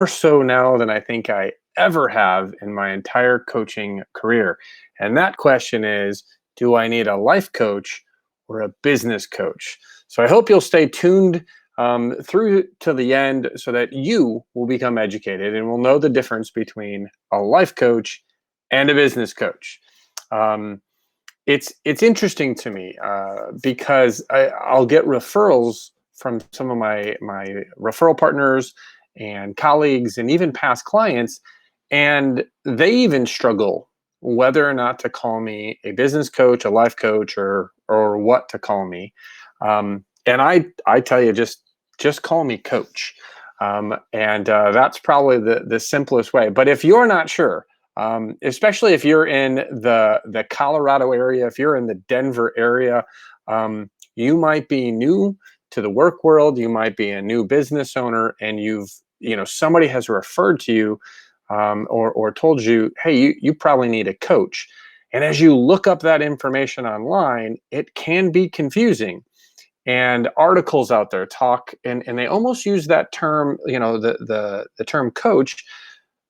so now than I think I ever have in my entire coaching career. And that question is, do I need a life coach or a business coach? So I hope you'll stay tuned through to the end so that you will become educated and will know the difference between a life coach and a business coach. Um, it's interesting to me because I'll get referrals from some of my referral partners and colleagues and even past clients, and they even struggle whether or not to call me a business coach, a life coach, or what to call me. And I tell you, just call me coach. And that's probably the simplest way. But if you're not sure, especially if you're in the Colorado area, if you're in the Denver area, you might be new to the work world. You might be a new business owner, and somebody has referred to you or told you, hey, you probably need a coach. And as you look up that information online, it can be confusing. And articles out there talk, and they almost use that term, the term coach,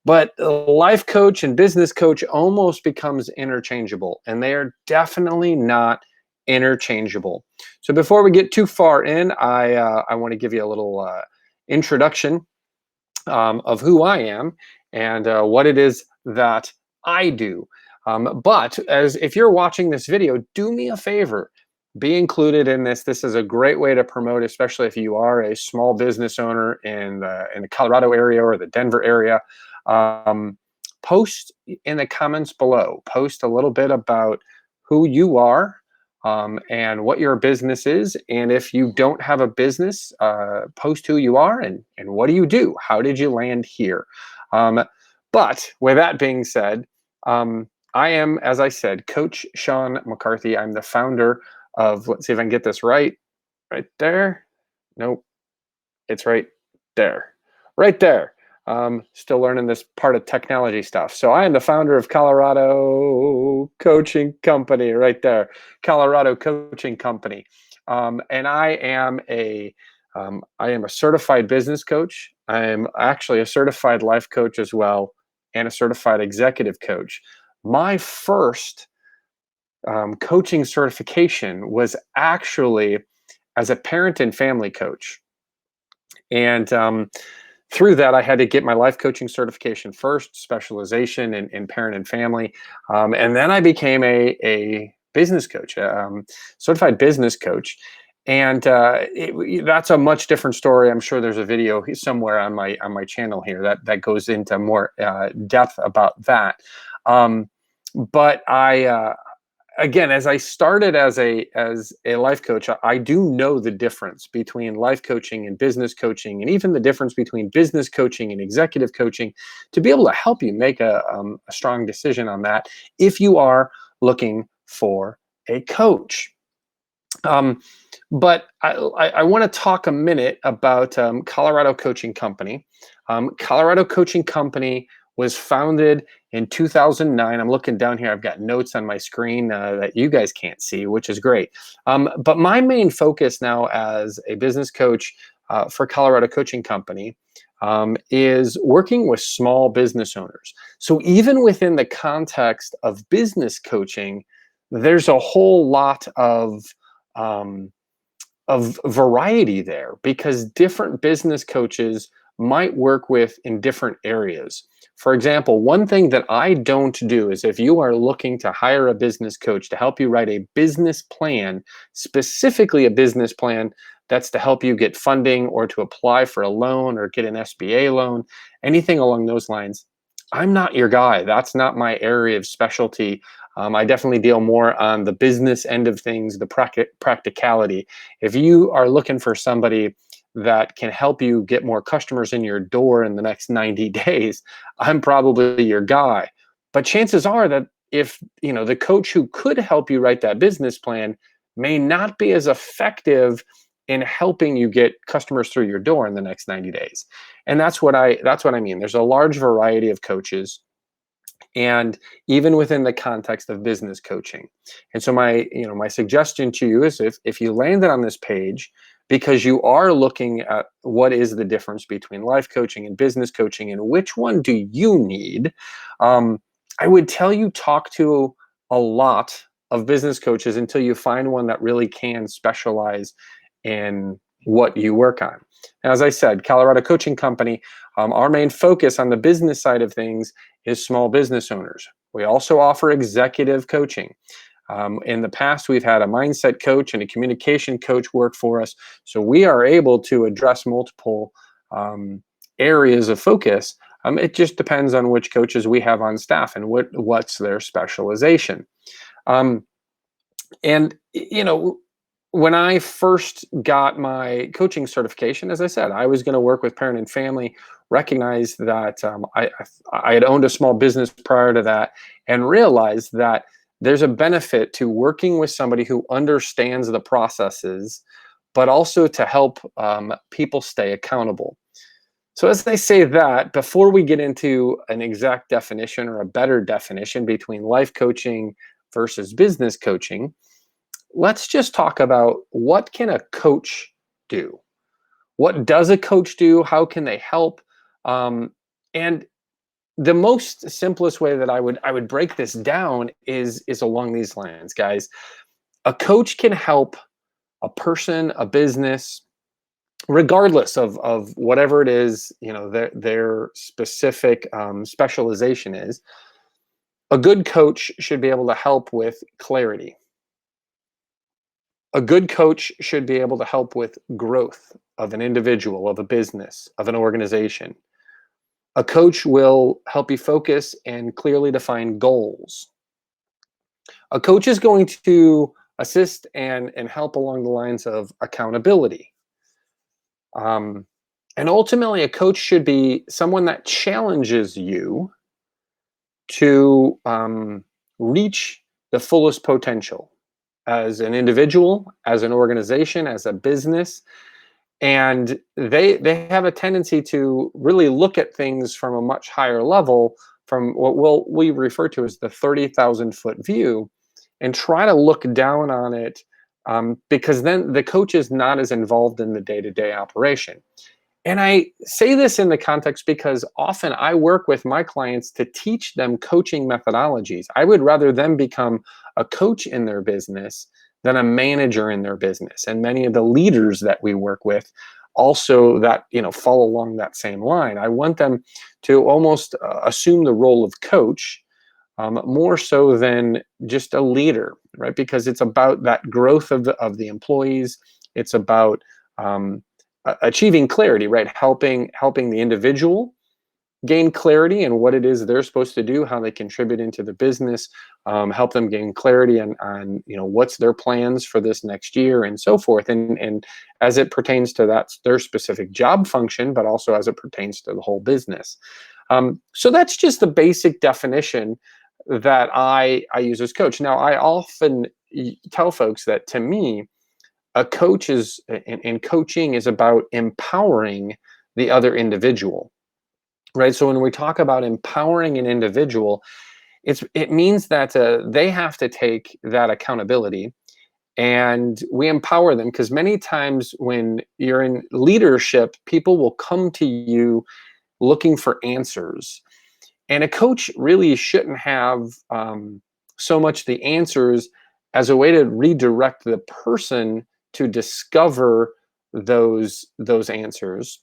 but life coach and business coach almost becomes interchangeable, and they are definitely not interchangeable. So before we get too far in, I want to give you a little introduction of who I am and what it is that I do. But as if you're watching this video, do me a favor, be included in this. This is a great way to promote, especially if you are a small business owner in the Colorado area or the Denver area. Um, Post in the comments below. Post a little bit about who you are, and what your business is. And if you don't have a business, post who you are and what do you do? How did you land here? Um, but with that being said, I am, as I said, Coach Sean McCarthy. I'm the founder of, let's see if I can get this right there. Nope, it's right there. Right there. Still learning this part of technology stuff. So I am the founder of Colorado Coaching Company, right there. Colorado Coaching Company. And I am a certified business coach. I am actually a certified life coach as well, and a certified executive coach. My first coaching certification was actually as a parent and family coach. And through that, I had to get my life coaching certification first, specialization in parent and family. And then I became a business coach, certified business coach. And that's a much different story. I'm sure there's a video somewhere on my channel here that goes into more depth about that. But again, as I started as a life coach, I do know the difference between life coaching and business coaching, and even the difference between business coaching and executive coaching, to be able to help you make a strong decision on that if you are looking for a coach. Um, but I want to talk a minute about Colorado Coaching Company. Colorado Coaching Company was founded in 2009. I'm looking down here. I've got notes on my screen that you guys can't see, which is great. But my main focus now as a business coach for Colorado Coaching Company is working with small business owners. So even within the context of business coaching, there's a whole lot um, of variety there, because different business coaches might work with in different areas. For example, one thing that I don't do is, if you are looking to hire a business coach to help you write a business plan, specifically a business plan that's to help you get funding or to apply for a loan or get an SBA loan, anything along those lines, I'm not your guy. That's not my area of specialty. I definitely deal more on the business end of things, the practicality. If you are looking for somebody that can help you get more customers in your door in the next 90 days, I'm probably your guy. But chances are that if the coach who could help you write that business plan may not be as effective in helping you get customers through your door in the next 90 days. And that's what I mean. There's a large variety of coaches, and even within the context of business coaching. And so my suggestion to you is, if you landed on this page, because you are looking at what is the difference between life coaching and business coaching and which one do you need. Um, I would tell you talk to a lot of business coaches until you find one that really can specialize in what you work on. As I said, Colorado Coaching Company, our main focus on the business side of things is small business owners. We also offer executive coaching. In the past, we've had a mindset coach and a communication coach work for us. So we are able to address multiple areas of focus. It just depends on which coaches we have on staff and what's their specialization. Um, and, when I first got my coaching certification, as I said, I was going to work with parent and family, recognized that I had owned a small business prior to that, and realized that there's a benefit to working with somebody who understands the processes, but also to help people stay accountable. So as they say that, before we get into an exact definition or a better definition between life coaching versus business coaching, let's just talk about what can a coach do? What does a coach do? How can they help? And the most simplest way that I would break this down is along these lines, guys. A coach can help a person, a business, regardless of whatever it is, their specific specialization is. A good coach should be able to help with clarity. A good coach should be able to help with growth of an individual, of a business, of an organization. A coach will help you focus and clearly define goals. A coach is going to assist and help along the lines of accountability. Um, and ultimately, a coach should be someone that challenges you to reach the fullest potential as an individual, as an organization, as a business. And they have a tendency to really look at things from a much higher level, from what we refer to as the 30,000-foot view, and try to look down on it, because then the coach is not as involved in the day-to-day operation. And I say this in the context because often I work with my clients to teach them coaching methodologies. I would rather them become a coach in their business than a manager in their business. And many of the leaders that we work with also that, fall along that same line. I want them to almost assume the role of coach, more so than just a leader, right? Because it's about that growth of the employees. It's about achieving clarity, right? Helping the individual gain clarity in what it is they're supposed to do, how they contribute into the business, help them gain clarity on what's their plans for this next year and so forth. And as it pertains to their specific job function, but also as it pertains to the whole business. So that's just the basic definition that I use as coach. Now, I often tell folks that to me, a coach is in coaching is about empowering the other individual, right? So when we talk about empowering an individual, it means that they have to take that accountability, and we empower them, because many times when you're in leadership, people will come to you looking for answers, and a coach really shouldn't have so much the answers as a way to redirect the person to discover those answers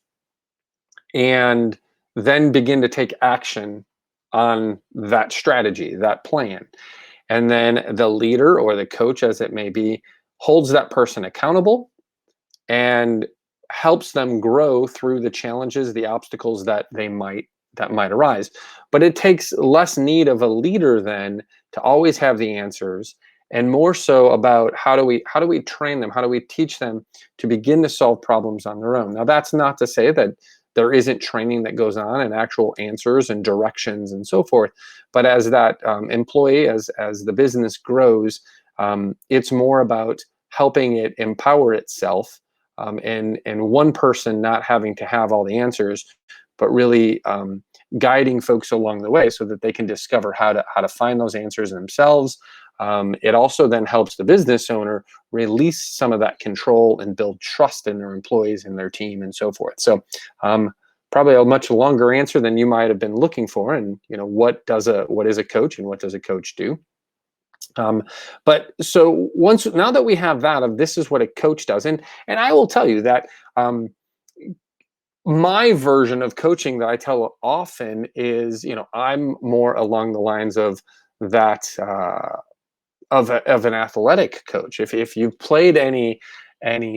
and then begin to take action on that strategy, that plan. And then the leader or the coach, as it may be, holds that person accountable and helps them grow through the challenges, the obstacles that might arise. But it takes less need of a leader then to always have the answers, and more so about how do we train them, how do we teach them to begin to solve problems on their own. Now, that's not to say that there isn't training that goes on and actual answers and directions and so forth. But as that employee, as the business grows, it's more about helping it empower itself, and one person not having to have all the answers, but really guiding folks along the way so that they can discover how to find those answers themselves, It also then helps the business owner release some of that control and build trust in their employees and their team and so forth. So probably a much longer answer than you might have been looking for. And what is a coach and what does a coach do? But so now that we have that of this is what a coach does, and I will tell you that my version of coaching that I tell often is, I'm more along the lines of that of an athletic coach. If you've played any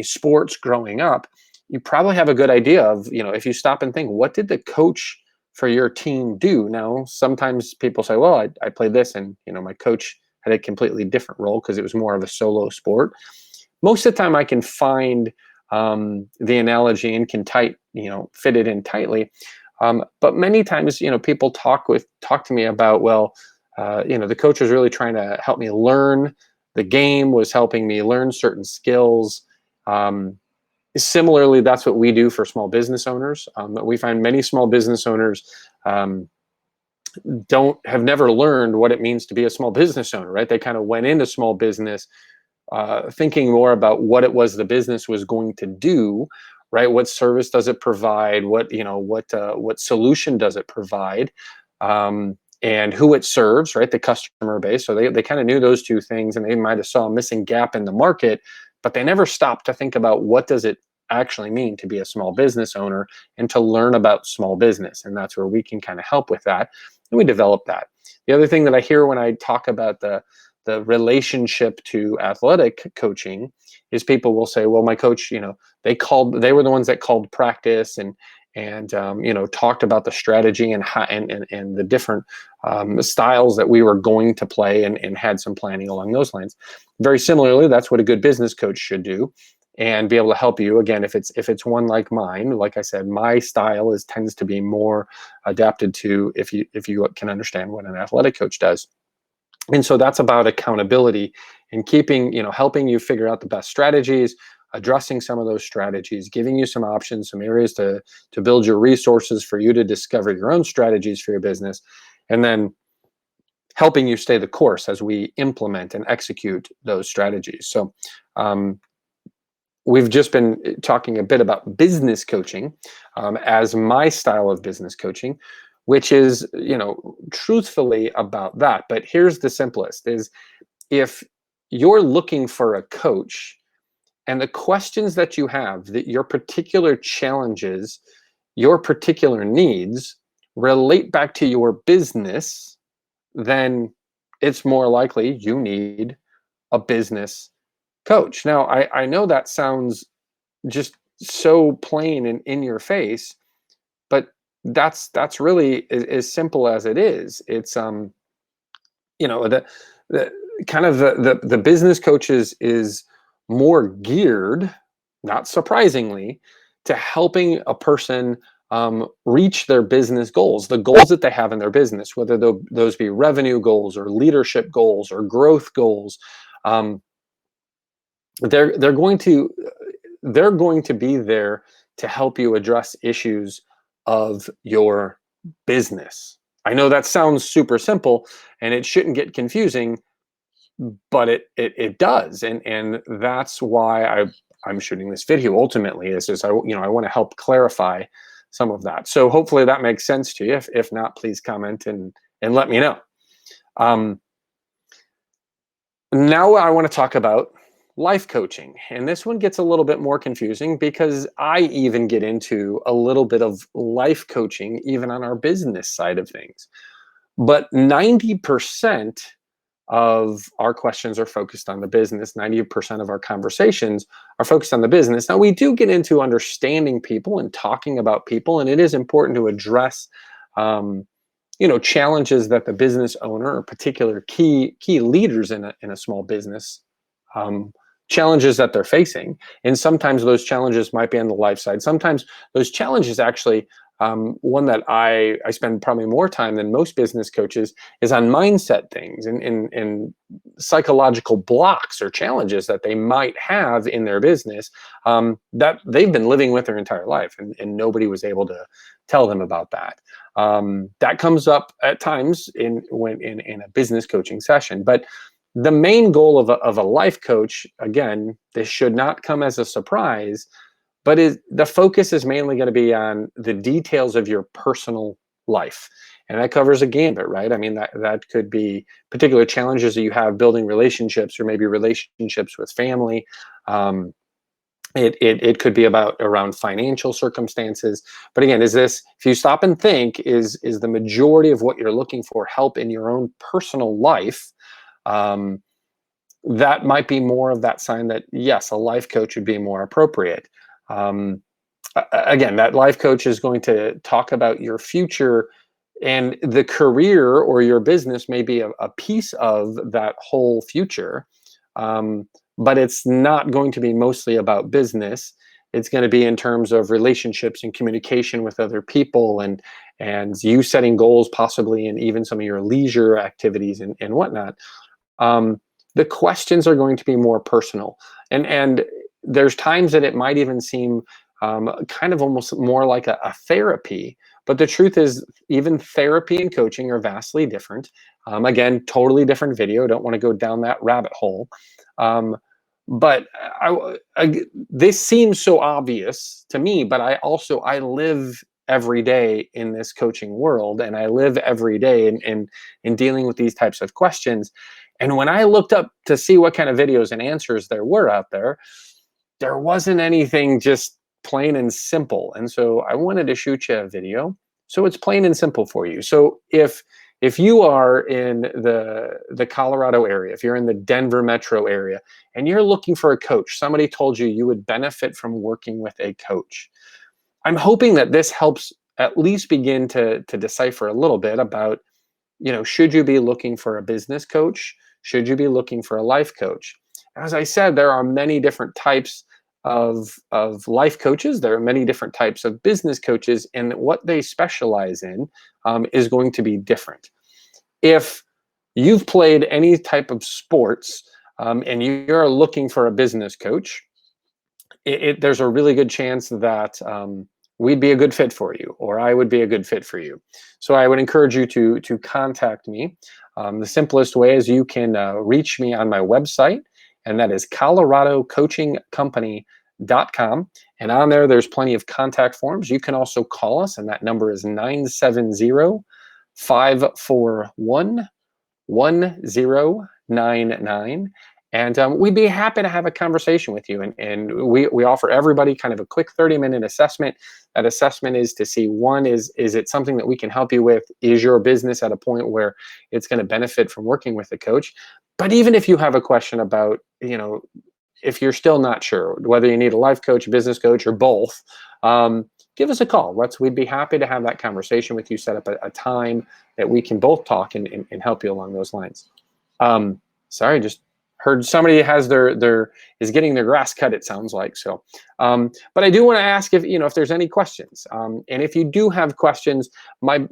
sports growing up, you probably have a good idea of, if you stop and think, what did the coach for your team do? Now, sometimes people say, well, I played this, and my coach had a completely different role because it was more of a solo sport. Most of the time I can find the analogy and can fit it in tightly. But many times, people talk to me about, well, the coach was really trying to help me learn the game, was helping me learn certain skills. Similarly, that's what we do for small business owners. We find many small business owners have never learned what it means to be a small business owner, right? They kind of went into small business thinking more about what it was the business was going to do, right? What service does it provide? What solution does it provide? And who it serves, right? The customer base. So they kind of knew those two things, and they might have saw a missing gap in the market, but they never stopped to think about what does it actually mean to be a small business owner and to learn about small business. And that's where we can kind of help with that. And we develop that. The other thing that I hear when I talk about the relationship to athletic coaching is people will say, well, my coach, they were the ones that called practice and talked about the strategy and the different styles that we were going to play and had some planning along those lines. Very similarly, that's what a good business coach should do and be able to help you. Again, if it's one like mine, like I said, my style tends to be more adapted to if you can understand what an athletic coach does. And so that's about accountability and helping you figure out the best strategies, addressing some of those strategies, giving you some options, some areas to build your resources for you to discover your own strategies for your business, and then helping you stay the course as we implement and execute those strategies. So we've just been talking a bit about business coaching as my style of business coaching, which is, truthfully about that. But here's the simplest is if you're looking for a coach and the questions that you have, that your particular challenges, your particular needs relate back to your business, then it's more likely you need a business coach. Now, I know that sounds just so plain and in your face, but that's really as simple as it is. It's the kind of the business coaches is more geared, not surprisingly, to helping a person reach their business goals, the goals that they have in their business, whether those be revenue goals or leadership goals or growth goals. They're going to be there to help you address issues of your business. I know that sounds super simple and it shouldn't get confusing, but it does, and that's why I'm shooting this video. Ultimately, is I want to help clarify some of that. So hopefully that makes sense to you. If not, please comment and let me know. Now I want to talk about life coaching, and this one gets a little bit more confusing because I even get into a little bit of life coaching even on our business side of things. But 90% of our questions are focused on the business. 90% of our conversations are focused on the business. Now, we do get into understanding people and talking about people, and it is important to address challenges that the business owner or particular key leaders in a small business challenges that they're facing. And sometimes those challenges might be on the life side. Sometimes those challenges actually, one that I spend probably more time than most business coaches is on mindset things and psychological blocks or challenges that they might have in their business that they've been living with their entire life, and nobody was able to tell them about that. That comes up at times in a business coaching session. But The main goal of a life coach, again, this should not come as a surprise, but the focus is mainly going to be on the details of your personal life. And that covers a gambit, right? I mean, that could be particular challenges that you have building relationships, or maybe relationships with family. Um, it could be about around financial circumstances. But again, if you stop and think, is the majority of what you're looking for help in your own personal life? Um, that might be more of that sign that, yes, a life coach would be more appropriate. Um, Again, that life coach is going to talk about your future, and the career or your business may be a piece of that whole future. Um, but it's not going to be mostly about business. It's going to be in terms of relationships and communication with other people, and you setting goals, possibly, and even some of your leisure activities and whatnot. um, the questions are going to be more personal, and there's times that it might even seem kind of almost more like a therapy. But the truth is, even therapy and coaching are vastly different. Again, totally different video. Don't want to go down that rabbit hole. um, but this seems so obvious to me, but I live every day in this coaching world, and I live every day in dealing with these types of questions. And when I looked up to see what kind of videos and answers there were out there, there wasn't anything just plain and simple. And so I wanted to shoot you a video so it's plain and simple for you. So if you are in the Colorado area, if you're in the Denver metro area and you're looking for a coach, somebody told you you would benefit from working with a coach. I'm hoping that this helps at least begin to decipher a little bit about, should you be looking for a business coach? Should you be looking for a life coach? As I said, there are many different types of life coaches. There are many different types of business coaches, and what they specialize in is going to be different. If you've played any type of sports and you're looking for a business coach, there's a really good chance that we'd be a good fit for you, or I would be a good fit for you. So I would encourage you to contact me. The simplest way is you can reach me on my website, and that is coloradocoachingcompany.com. And on there's plenty of contact forms. You can also call us, and that number is 970-541-1099. And we'd be happy to have a conversation with you. And we offer everybody kind of a quick 30-minute assessment. That assessment is to see, one, is it something that we can help you with? Is your business at a point where it's going to benefit from working with a coach? But even if you have a question about, if you're still not sure whether you need a life coach, a business coach, or both, give us a call. We'd be happy to have that conversation with you, set up a time that we can both talk and help you along those lines. Sorry, just heard somebody is getting their grass cut, it sounds like. So but I do want to ask if there's any questions, and if you do have questions, my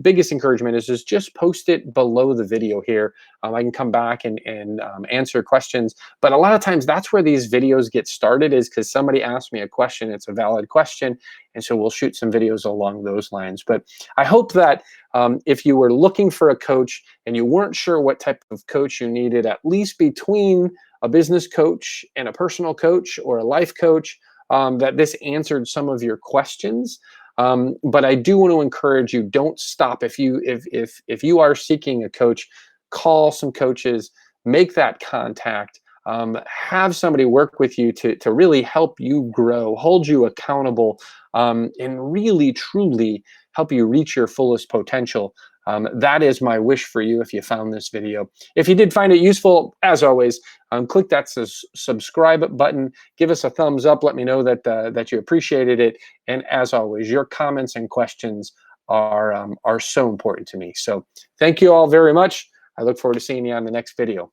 biggest encouragement is just post it below the video here. I can come back and answer questions. But a lot of times that's where these videos get started, is because somebody asked me a question. It's a valid question, and so we'll shoot some videos along those lines. But I hope that if you were looking for a coach and you weren't sure what type of coach you needed, at least between a business coach and a personal coach or a life coach, that this answered some of your questions. But I do want to encourage you, don't stop. If you are seeking a coach, call some coaches, make that contact, have somebody work with you to really help you grow, hold you accountable, and really, truly help you reach your fullest potential. That is my wish for you if you found this video. If you did find it useful, as always, click that subscribe button, give us a thumbs up, let me know that you appreciated it. And as always, your comments and questions are so important to me. So thank you all very much. I look forward to seeing you on the next video.